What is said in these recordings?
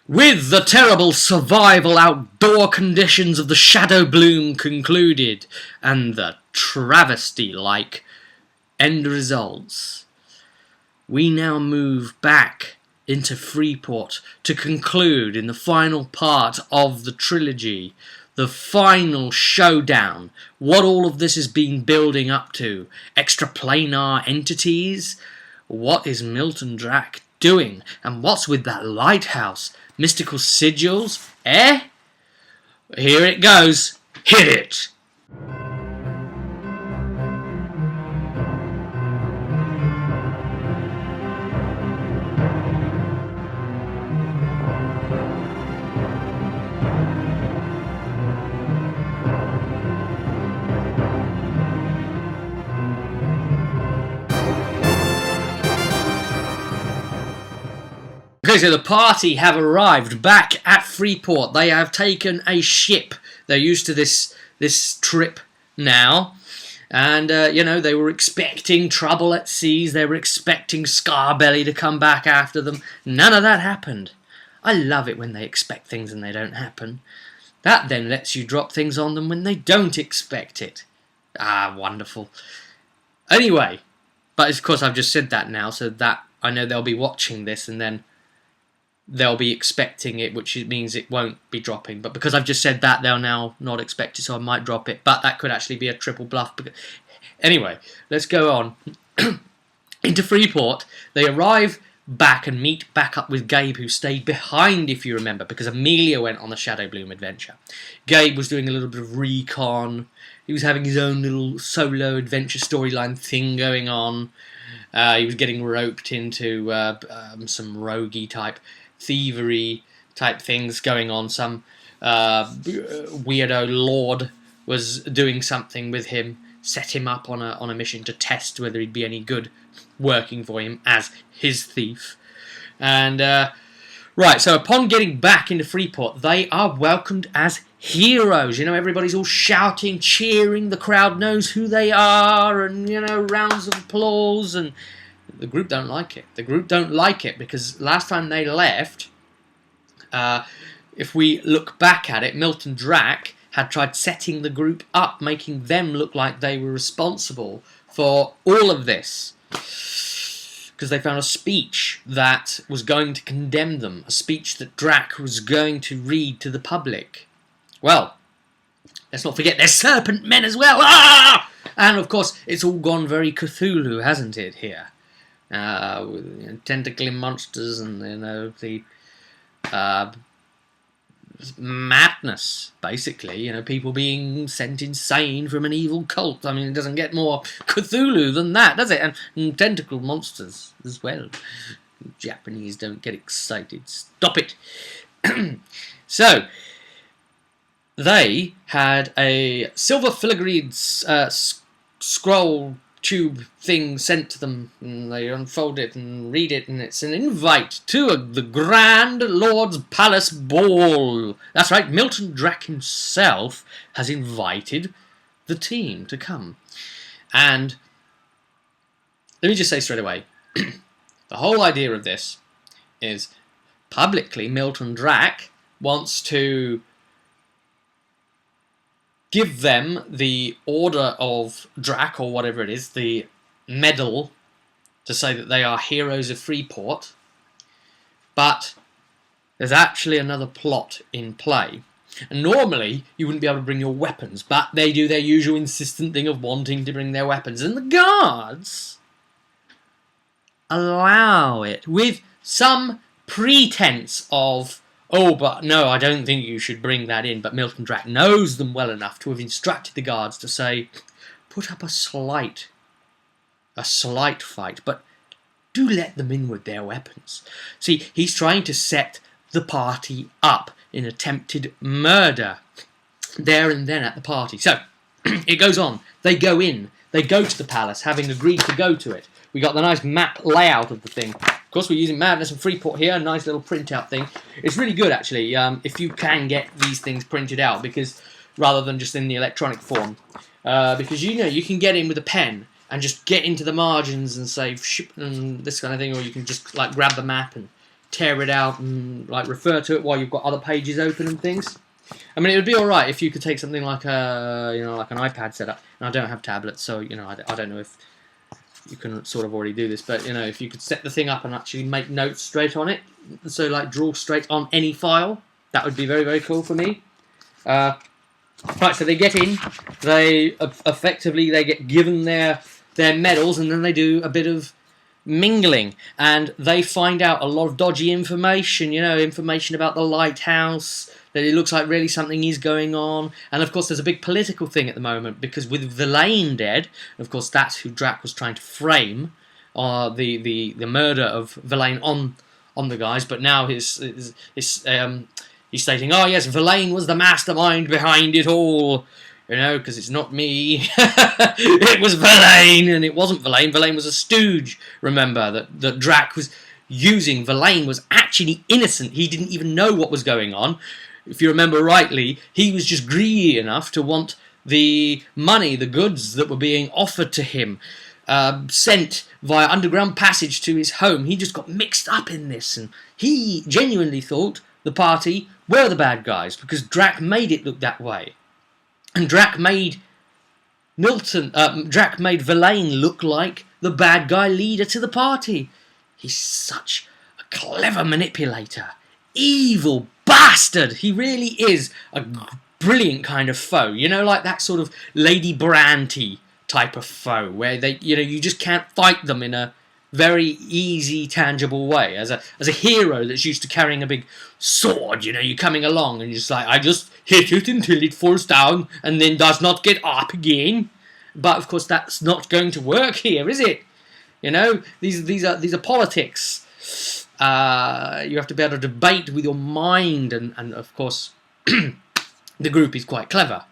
With the terrible survival outdoor conditions of the Shadow Bloom concluded, and the travesty-like end results, we now move back into Freeport to conclude in the final part of the trilogy, the final showdown, what all of this has been building up to. Extraplanar entities? What is Milton Drack doing? And what's with that lighthouse? Mystical sigils? Eh? Here it goes. Hit it! Okay, so the party have arrived back at Freeport. They have taken a ship. They're used to this trip now. And, they were expecting trouble at seas. They were expecting Scarbelly to come back after them. None of that happened. I love it when they expect things and they don't happen. That then lets you drop things on them when they don't expect it. Ah, wonderful. Anyway, but of course I've just said that now, so that I know they'll be watching this and then they'll be expecting it, which means it won't be dropping. But because I've just said that, they'll now not expect it, so I might drop it. But that could actually be a triple bluff. Anyway, let's go on. Into Freeport, they arrive back and meet back up with Gabe, who stayed behind, if you remember, because Amelia went on the Shadow Bloom adventure. Gabe was doing a little bit of recon. He was having his own little solo adventure storyline thing going on. He was getting roped into some roguey type thievery type things going on. Some weirdo lord was doing something with him, set him up on a mission to test whether he'd be any good working for him as his thief. And right, so upon getting back into Freeport, they are welcomed as heroes. Everybody's all shouting, cheering, the crowd knows who they are, and rounds of applause. And the group don't like it. The group don't like it because last time they left, if we look back at it, Milton Drack had tried setting the group up, making them look like they were responsible for all of this. Because they found a speech that was going to condemn them, a speech that Drack was going to read to the public. Well, let's not forget there's serpent men as well. Ah! And of course, it's all gone very Cthulhu, hasn't it, here? With tentacly monsters and the madness, basically. People being sent insane from an evil cult. I mean, it doesn't get more Cthulhu than that, does it? And tentacle monsters as well. Japanese don't get excited. Stop it. So, they had a silver filigreed scroll tube thing sent to them, and they unfold it and read it, and it's an invite to the Grand Lord's Palace Ball. That's right, Milton Drack himself has invited the team to come. And let me just say straight away, the whole idea of this is publicly Milton Drack wants to give them the Order of Drac, or whatever it is, the medal, to say that they are heroes of Freeport. But there's actually another plot in play. And normally, you wouldn't be able to bring your weapons, but they do their usual insistent thing of wanting to bring their weapons. And the guards allow it, with some pretense of, oh, but no, I don't think you should bring that in. But Milton Drack knows them well enough to have instructed the guards to say, put up a slight fight, but do let them in with their weapons. See, he's trying to set the party up in attempted murder there and then at the party. So, it goes on. They go in. They go to the palace, having agreed to go to it. We got the nice map layout of the thing. Of course, we're using Madness and Freeport here, a nice little printout thing. It's really good, actually, if you can get these things printed out, because rather than just in the electronic form. Because, you can get in with a pen and just get into the margins and say, ship, and this kind of thing, or you can just, grab the map and tear it out and like refer to it while you've got other pages open and things. I mean, it would be all right if you could take something like like an iPad setup. And I don't have tablets, so I don't know if you can sort of already do this, but if you could set the thing up and actually make notes straight on it, so like draw straight on any file, that would be very, very cool for me. Right, so they get in, they effectively get given their medals, and then they do a bit of mingling, and they find out a lot of dodgy information, information about the lighthouse, that it looks like really something is going on, and of course there's a big political thing at the moment, because with Verlaine dead, of course that's who Drac was trying to frame, the murder of Verlaine on the guys, but now he's stating, oh yes, Verlaine was the mastermind behind it all, because it's not me. It was Verlaine, and it wasn't Verlaine. Verlaine was a stooge, remember, that Drac was using. Verlaine was actually innocent. He didn't even know what was going on. If you remember rightly, he was just greedy enough to want the money, the goods that were being offered to him, sent via underground passage to his home. He just got mixed up in this, and he genuinely thought the party were the bad guys, because Drac made it look that way. And Drac made Verlaine look like the bad guy leader to the party. He's such a clever manipulator. Evil bastard! He really is a brilliant kind of foe. Like that sort of Lady Branty type of foe, where they, you just can't fight them in a very easy, tangible way. As a hero that's used to carrying a big sword, you're coming along and you're just like, I just hit it until it falls down and then does not get up again. But of course that's not going to work here, is it? These are politics. You have to be able to debate with your mind, and of course the group is quite clever.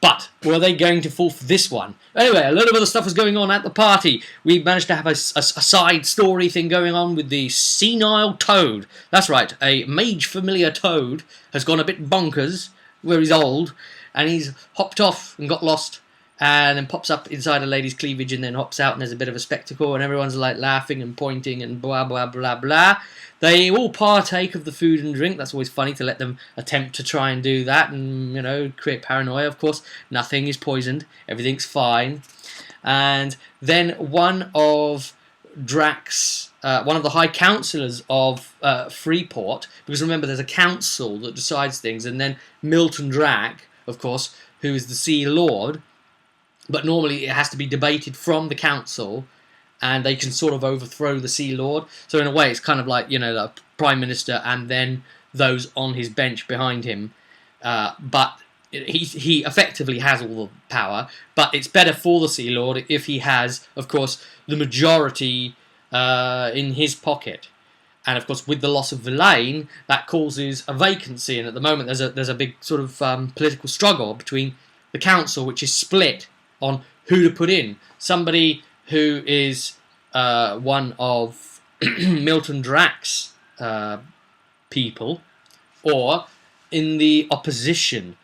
But were they going to fall for this one? Anyway, a lot of other stuff was going on at the party. We managed to have a side story thing going on with the senile toad. That's right, a mage familiar toad has gone a bit bonkers, where he's old, and he's hopped off and got lost, and then pops up inside a lady's cleavage and then hops out, and there's a bit of a spectacle, and everyone's like laughing and pointing and blah blah blah blah. They all partake of the food and drink. That's always funny to let them attempt to try and do that and, create paranoia. Of course, nothing is poisoned. Everything's fine. And then one of Drac's, one of the high councillors of Freeport, because remember there's a council that decides things, and then Milton Drac, of course, who is the Sea Lord, but normally it has to be debated from the council, and they can sort of overthrow the Sea Lord. So in a way, it's kind of like, the Prime Minister and then those on his bench behind him. But he effectively has all the power. But it's better for the Sea Lord if he has, of course, the majority in his pocket. And of course, with the loss of Verlaine, that causes a vacancy. And at the moment, there's a big sort of political struggle between the council, which is split on who to put in. Somebody who is one of Milton Drac's people, or in the opposition,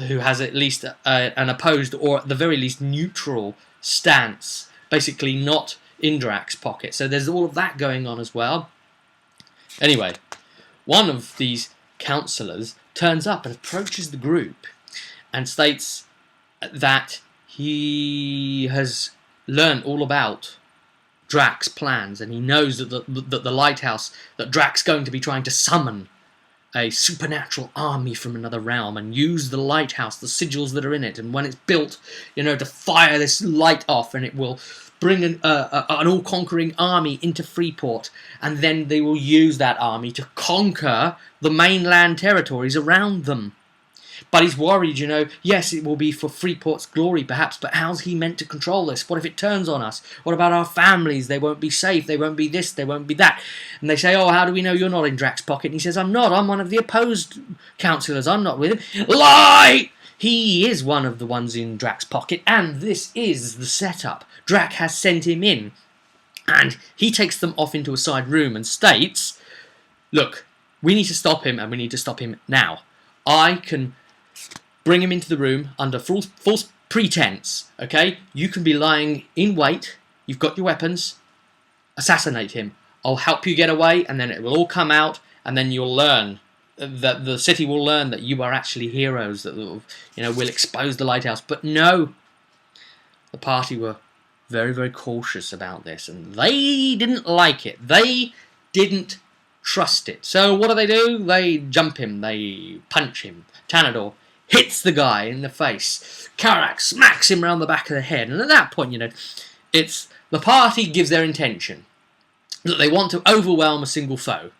who has at least an opposed, or at the very least neutral stance, basically not in Drac's pocket. So there's all of that going on as well. Anyway, one of these councillors turns up and approaches the group and states that he has learned all about Drac's plans, and he knows that the lighthouse, that Drac's going to be trying to summon a supernatural army from another realm and use the lighthouse, the sigils that are in it, and when it's built, to fire this light off, and it will bring an all-conquering army into Freeport, and then they will use that army to conquer the mainland territories around them. But he's worried, yes, it will be for Freeport's glory perhaps, but how's he meant to control this? What if it turns on us? What about our families? They won't be safe, they won't be this, they won't be that. And they say, oh, how do we know you're not in Drac's pocket? And he says, I'm not, I'm one of the opposed councillors, I'm not with him. Lie! He is one of the ones in Drac's pocket, and this is the setup. Drac has sent him in. And he takes them off into a side room and states, look, we need to stop him, and we need to stop him now. I can bring him into the room under false pretense, okay? You can be lying in wait, you've got your weapons, assassinate him. I'll help you get away, and then it will all come out, and then you'll learn that the city will learn that you are actually heroes, that will expose the lighthouse. But no, the party were very, very cautious about this, and they didn't like it. They didn't trust it. So what do? They jump him, they punch him. Tanador hits the guy in the face. Karak smacks him round the back of the head, and at that point, it's the party gives their intention that they want to overwhelm a single foe.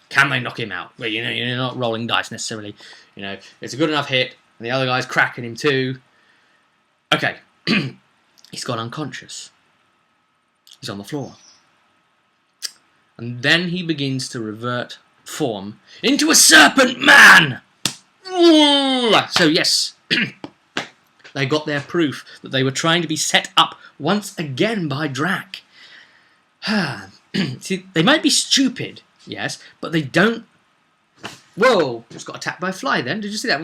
Can they knock him out? Well, you're not rolling dice necessarily. It's a good enough hit, and the other guy's cracking him too. Okay, he's gone unconscious. He's on the floor. And then he begins to revert form into a serpent man! So yes, they got their proof that they were trying to be set up once again by Drac. See, they might be stupid, yes, but they don't... Whoa, just got attacked by a fly then. Did you see that?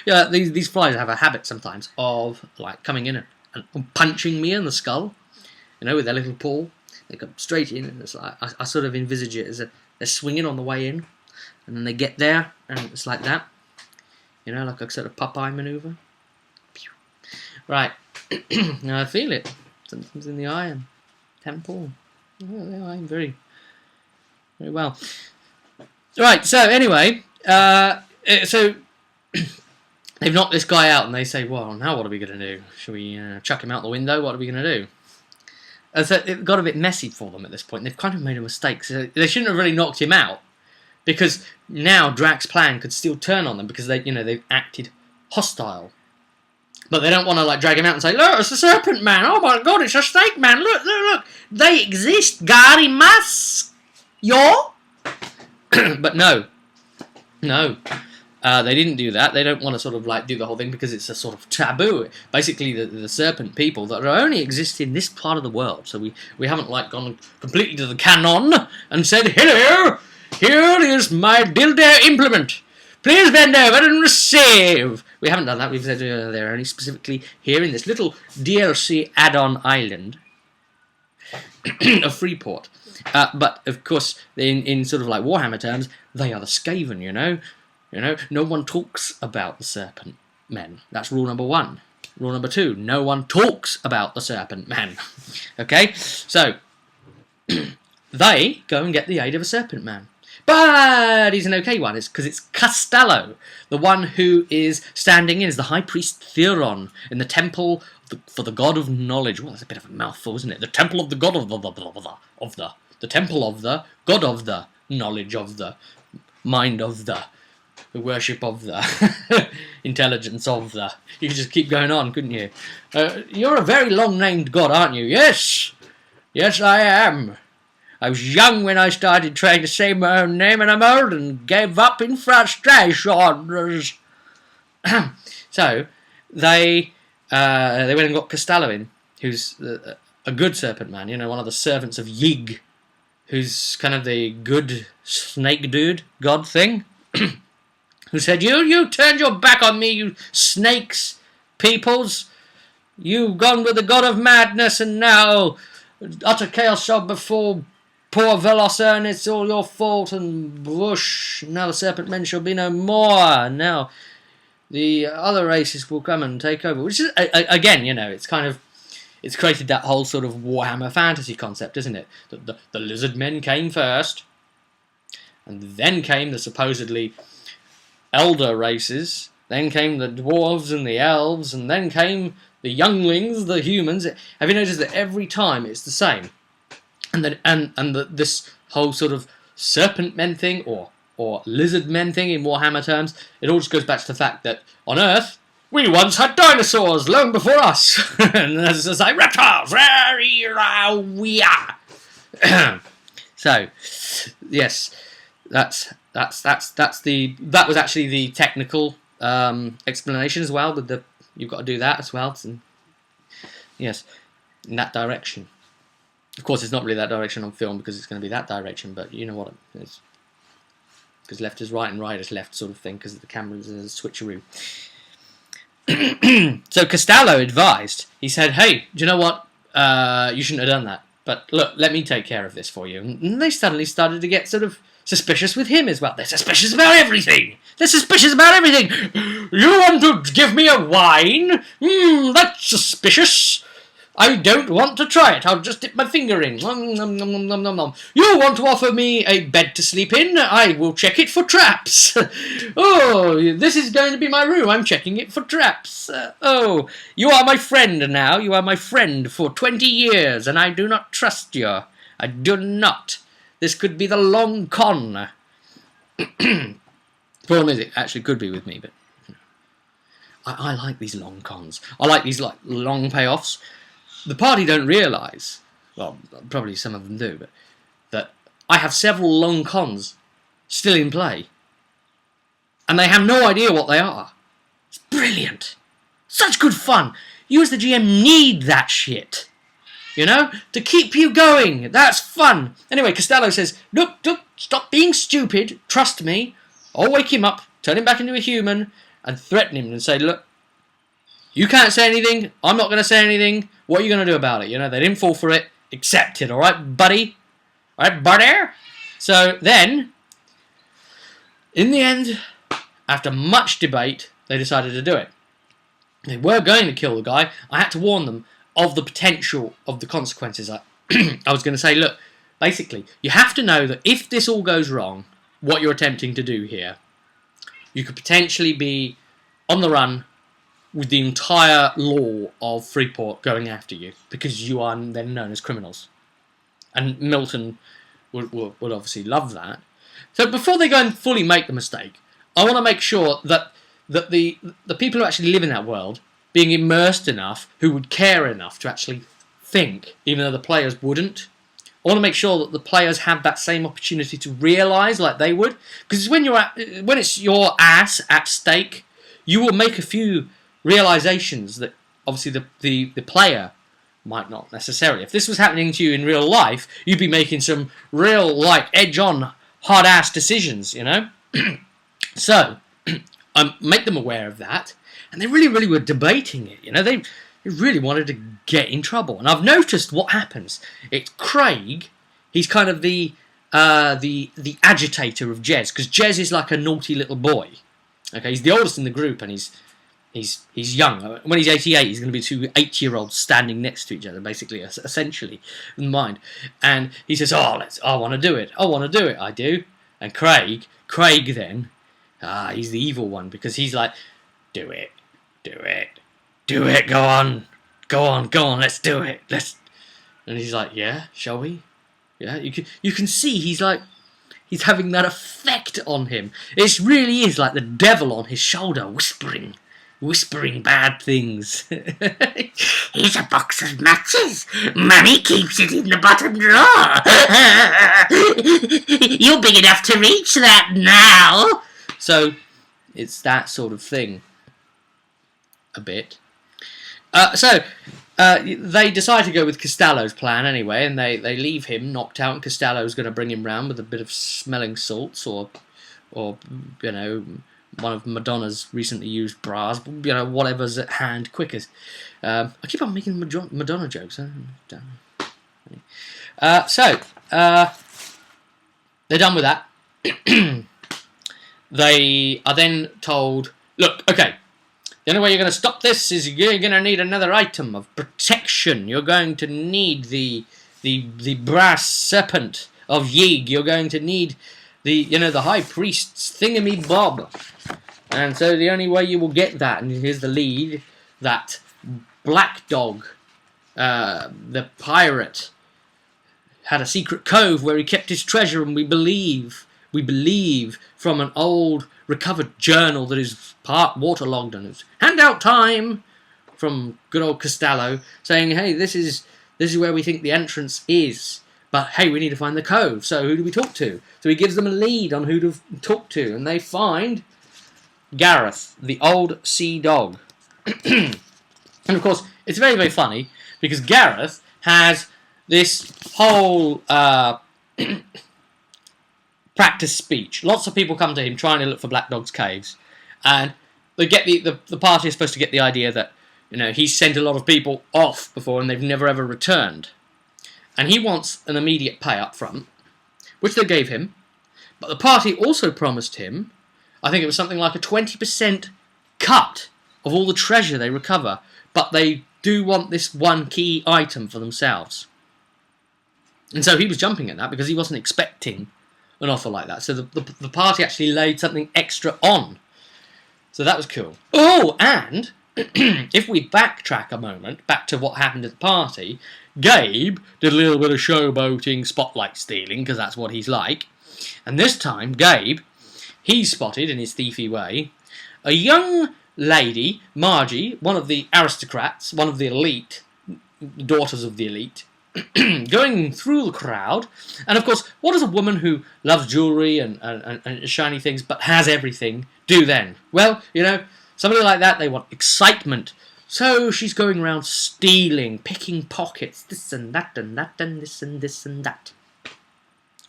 Yeah, these flies have a habit sometimes of coming in and punching me in the skull, with their little paw. They come straight in, and it's like I sort of envisage it as they're swinging on the way in, and then they get there, and it's like that, like a sort of Popeye maneuver. Right, now I feel it. Something's in the eye and temple. Oh, the eye very, very well. Right, so anyway, so they've knocked this guy out, and they say, well, now what are we going to do? Should we chuck him out the window? What are we going to do? And so it got a bit messy for them at this point. They've kind of made a mistake. So they shouldn't have really knocked him out, because now Drac's plan could still turn on them, because they've acted hostile. But they don't want to drag him out and say, look, it's a serpent man. Oh my god, it's a snake man. Look, look, look. They exist. Garimas. Yo. But no. They didn't do that. They don't want to sort of do the whole thing, because it's a sort of taboo. Basically, the serpent people that only exist in this part of the world. So we haven't gone completely to the canon and said, hello, here is my dildo implement. Please bend over and receive. We haven't done that. We've said they're only specifically here in this little DLC add-on island of Freeport. But of course, in sort of Warhammer terms, they are the Skaven. No one talks about the serpent men. That's rule number 1. Rule number 2, no one talks about the serpent men. Okay, so they go and get the aid of a serpent man. But he's an okay one. It's because it's Costello, the one who is standing in as the High Priest Theron in the Temple for the God of Knowledge. Well, that's a bit of a mouthful, isn't it? The Temple of the God of the Temple of the God of the Knowledge of the Mind of the worship of the intelligence of the... You could just keep going on, couldn't you? You're a very long-named god, aren't you? Yes! Yes, I am. I was young when I started trying to say my own name, and I'm old and gave up in frustration. So, they went and got Costello in, who's a good serpent man, one of the servants of Yig, who's kind of the good snake dude, god thing. Who said, you turned your back on me, you snakes, peoples. You've gone with the god of madness, and now utter chaos shall befall poor Velosa, and it's all your fault, and whoosh, now the serpent men shall be no more. Now the other races will come and take over. Which is, again, it's created that whole sort of Warhammer fantasy concept, isn't it? The lizard men came first, and then came the supposedly elder races, then came the dwarves and the elves, and then came the younglings, the humans. Have you noticed that every time it's the same? And this whole sort of serpent men thing, or lizard men thing in Warhammer terms, it all just goes back to the fact that on Earth, we once had dinosaurs long before us. And there's just reptiles, we are. So, yes, that was actually the technical explanation as well. But you've got to do that as well. And, yes, in that direction. Of course, it's not really that direction on film, because it's going to be that direction. But you know what it is, because left is right and right is left, sort of thing. Because the camera's a switcheroo. So Costello advised. He said, "Hey, do you know what? You shouldn't have done that. But look, let me take care of this for you. And they suddenly started to get sort of suspicious with him as well. They're suspicious about everything. They're suspicious about everything. You want to give me a wine? That's suspicious. I don't want to try it. I'll just dip my finger in. Nom, nom, nom, nom, nom, nom, nom. You want to offer me a bed to sleep in? I will check it for traps. Oh, this is going to be my room. I'm checking it for traps. Oh, you are my friend now. You are my friend for 20 years, and I do not trust you. I do not. This could be the long con. Problem is, it actually could be with me, but I like these long cons. I like these long payoffs. The party don't realise, well, probably some of them do, but that I have several long cons still in play. And they have no idea what they are. It's brilliant. Such good fun. You as the GM need that shit. You know? To keep you going. That's fun. Anyway, Costello says, look, stop being stupid. Trust me. I'll wake him up, turn him back into a human, and threaten him and say, look, you can't say anything. I'm not going to say anything. What are you going to do about it? You know, they didn't fall for it. Accept it, all right, buddy? All right, buddy? So then, in the end, after much debate, they decided to do it. They were going to kill the guy. I had to warn them of the potential of the consequences. I was going to say, look, basically, you have to know that if this all goes wrong, what you're attempting to do here, you could potentially be on the run with the entire law of Freeport going after you, because you are then known as criminals. And Milton would obviously love that. So before they go and fully make the mistake, I want to make sure that the people who actually live in that world, being immersed enough, who would care enough to actually think, even though the players wouldn't, I want to make sure that the players have that same opportunity to realise like they would. Because when it's your ass at stake, you will make a few realizations that obviously the player might not necessarily. If this was happening to you in real life, you'd be making some real edge-on, hard-ass decisions, you know? So, make them aware of that, and they really were debating it, you know? They really wanted to get in trouble. And I've noticed what happens. It's Craig, he's kind of the agitator of Jez, because Jez is like a naughty little boy. Okay, he's the oldest in the group, and he's young. When he's 88, he's going to be two 8-year-olds standing next to each other, basically, essentially, in mind. And he says, I want to do it. I do. And Craig then, he's the evil one, because he's like, do it, go on, let's do it, And he's like, yeah, shall we? Yeah, you can see he's having that effect on him. It really is like the devil on his shoulder, whispering bad things. Here's a box of matches. Mummy keeps it in the bottom drawer. You're big enough to reach that now. So, it's that sort of thing. A bit. They decide to go with Costello's plan anyway, and they leave him knocked out, and Costello's going to bring him round with a bit of smelling salts or you know, one of Madonna's recently used bras, you know, whatever's at hand quickest. I keep on making Madonna jokes. They're done with that. They are then told, look, okay, the only way you're going to stop this is you're going to need another item of protection. You're going to need the brass serpent of Yig. You're going to need the high priest's thingamy-bob. And so the only way you will get that, and here's the lead, that Black Dog, the pirate, had a secret cove where he kept his treasure, and we believe from an old recovered journal that is part waterlogged, and it's handout time from good old Costello, saying, hey, this is where we think the entrance is. But, hey, we need to find the cove, so who do we talk to? So he gives them a lead on who to talk to, and they find Gareth, the old sea dog. And, of course, it's very, very funny, because Gareth has this whole practice speech. Lots of people come to him trying to look for Black Dog's caves, and they get the party is supposed to get the idea that, you know, he's sent a lot of people off before and they've never ever returned. and he wants an immediate pay up front, which they gave him. But the party also promised him, I think it was something like a 20% cut of all the treasure they recover, but they do want this one key item for themselves. And so he was jumping at that because he wasn't expecting an offer like that. So the party actually laid something extra on. So that was cool. Oh, and if we backtrack a moment, back to what happened at the party, Gabe did a little bit of showboating, spotlight stealing, because that's what he's like. And this time, Gabe, he spotted, in his thiefy way, a young lady, Margie, one of the aristocrats, one of the elite, daughters of the elite, going through the crowd. And of course, what does a woman who loves jewellery and shiny things but has everything do then? Well, you know, somebody like that, they want excitement. So she's going around stealing, picking pockets, this and that and that and this and this and that.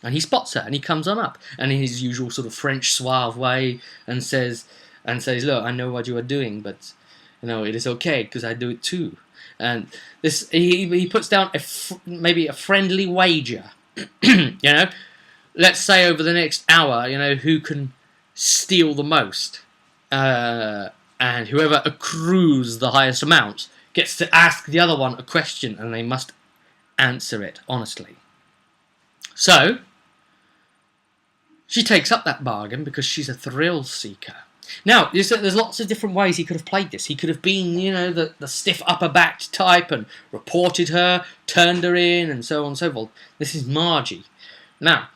And he spots her and he comes on up and in his usual sort of French suave way and says, look, I know what you are doing, but you know it is okay because I do it too. And this he puts down maybe a friendly wager. You know, let's say over the next hour, you know, who can steal the most, and whoever accrues the highest amount gets to ask the other one a question, and they must answer it honestly. So she takes up that bargain because she's a thrill seeker. Now, there's lots of different ways he could have played this. He could have been, you know, the stiff upper-backed type and reported her, turned her in, and so on and so forth. This is Margie. Now,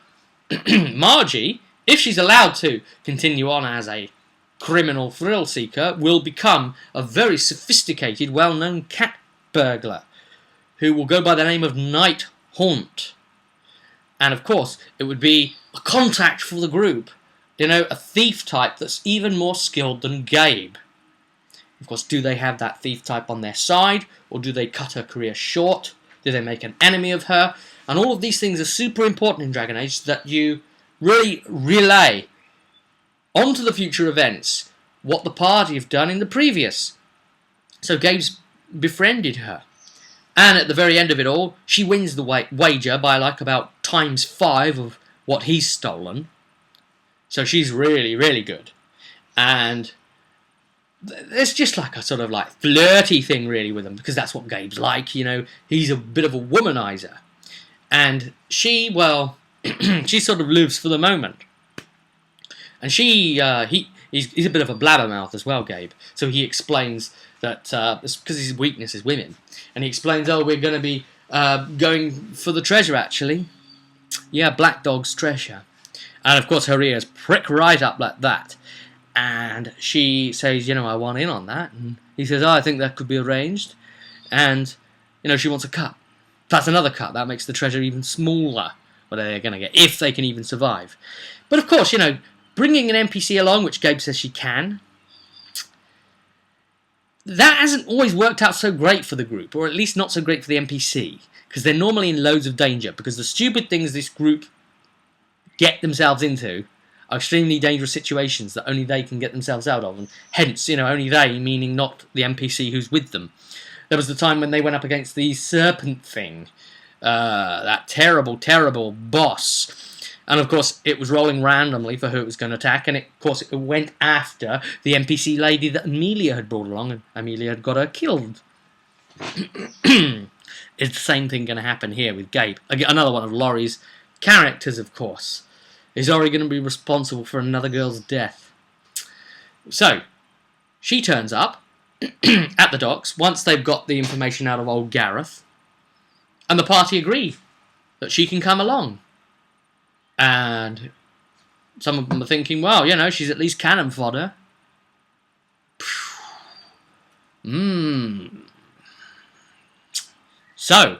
Margie, if she's allowed to continue on as a criminal thrill seeker, will become a very sophisticated, well-known cat burglar who will go by the name of Night Haunt. And, of course, it would be a contact for the group. You know, a thief type that's even more skilled than Gabe. Of course, do they have that thief type on their side? Or do they cut her career short? Do they make an enemy of her? And all of these things are super important in Dragon Age, that you really relay onto the future events what the party have done in the previous. So Gabe's befriended her. And at the very end of it all, she wins the wager by like about ×5 of what he's stolen. So she's really, really good. And there's just like a sort of like flirty thing really with him, because that's what Gabe's like, you know. He's a bit of a womanizer. And she, well, she sort of lives for the moment. And he's a bit of a blabbermouth as well, Gabe. So he explains that, because his weakness is women. And he explains, oh, we're going to be going for the treasure, actually. Yeah, Black Dog's treasure. And of course her ears prick right up like that. And she says, you know, I want in on that. And he says, oh, I think that could be arranged. And, you know, she wants a cut. Plus another cut. That makes the treasure even smaller. What they're going to get, if they can even survive. But of course, you know, bringing an NPC along, which Gabe says she can, that hasn't always worked out so great for the group. Or at least not so great for the NPC. Because they're normally in loads of danger. Because the stupid things this group get themselves into are extremely dangerous situations that only they can get themselves out of, and hence, you know, only they, meaning not the NPC who's with them. There was the time when they went up against the serpent thing, that terrible, terrible boss, and of course it was rolling randomly for who it was going to attack, and of course it went after the NPC lady that Amelia had brought along, and Amelia had got her killed. Is the same thing going to happen here with Gabe? Another one of Laurie's characters, of course. Is Ori going to be responsible for another girl's death? So, she turns up at the docks once they've got the information out of old Gareth, and the party agree that she can come along. And some of them are thinking, well, you know, she's at least cannon fodder. So,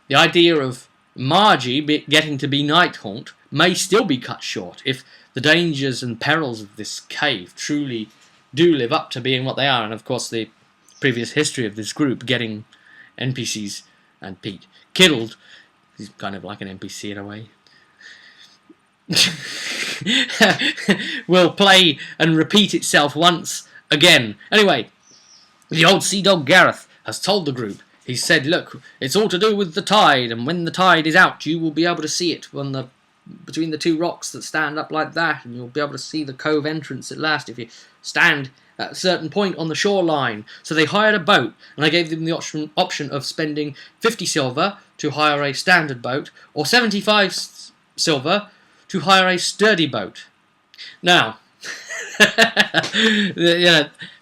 the idea of Margie getting to be Night Haunt may still be cut short if the dangers and perils of this cave truly do live up to being what they are. And of course the previous history of this group getting NPCs and Pete killed, he's kind of like an NPC in a way, will play and repeat itself once again. Anyway, the old Sea Dog Gareth has told the group he said, look, it's all to do with the tide, and when the tide is out, you will be able to see it between the two rocks that stand up like that, and you'll be able to see the cove entrance at last if you stand at a certain point on the shoreline. So they hired a boat, and I gave them the option of spending 50 silver to hire a standard boat, or 75 silver to hire a sturdy boat. Now,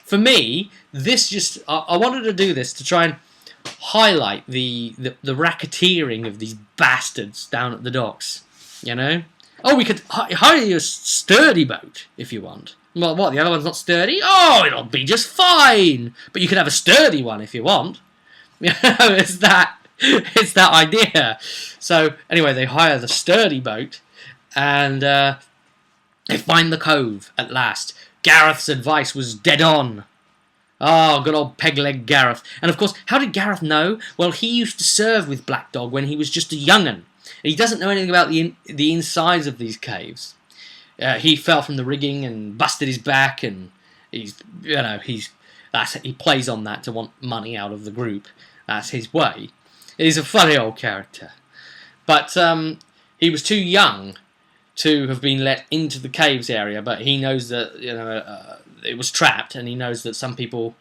for me, I wanted to do this to try and highlight the racketeering of these bastards down at the docks. Oh, we could hire you a sturdy boat if you want. Well, what, the other one's not sturdy? Oh, it'll be just fine. But you can have a sturdy one if you want. It's that idea. So anyway, they hire the sturdy boat, and they find the cove at last. Gareth's advice was dead on. Oh, good old peg-leg Gareth. And of course, how did Gareth know? Well, he used to serve with Black Dog when he was just a young'un. He doesn't know anything about the insides of these caves. He fell from the rigging and busted his back, and he plays on that to want money out of the group. That's his way. He's a funny old character. But he was too young to have been let into the caves area, but he knows that it was trapped, and he knows that some people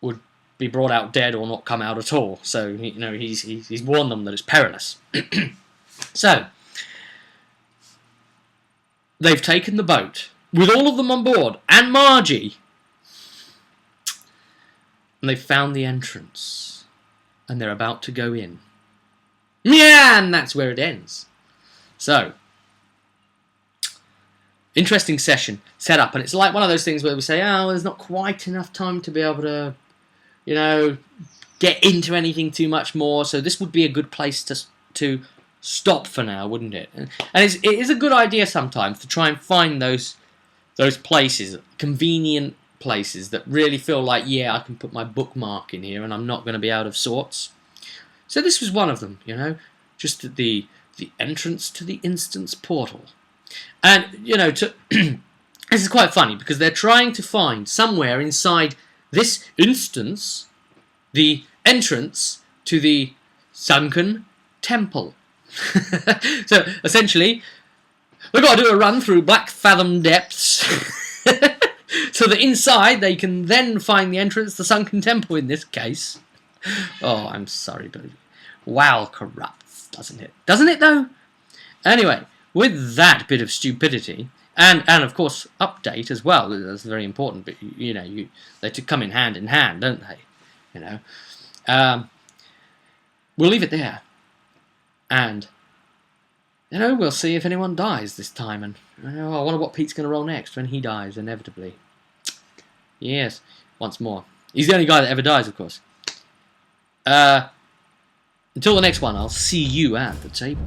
would be brought out dead or not come out at all. So he's warned them that it's perilous. So they've taken the boat with all of them on board and Margie, and they've found the entrance, and they're about to go in. Yeah, and that's where it ends. So, interesting session set up, and it's like one of those things where we say, oh, there's not quite enough time to be able to, get into anything too much more, so this would be a good place to stop for now, wouldn't it? And it is a good idea sometimes to try and find those places, convenient places that really feel like, yeah, I can put my bookmark in here and I'm not going to be out of sorts. So this was one of them, just at the entrance to the instance portal. And, this is quite funny because they're trying to find somewhere inside this instance the entrance to the sunken temple. So, essentially, we've got to do a run through Black Fathom depths so that inside they can then find the entrance to the sunken temple in this case. Oh, I'm sorry, but WoW corrupts, doesn't it? Doesn't it, though? Anyway, with that bit of stupidity, and of course, update as well, that's very important, but, they come in hand, don't they? We'll leave it there. And, we'll see if anyone dies this time. And I wonder what Pete's going to roll next when he dies, inevitably. Yes, once more. He's the only guy that ever dies, of course. Until the next one, I'll see you at the table.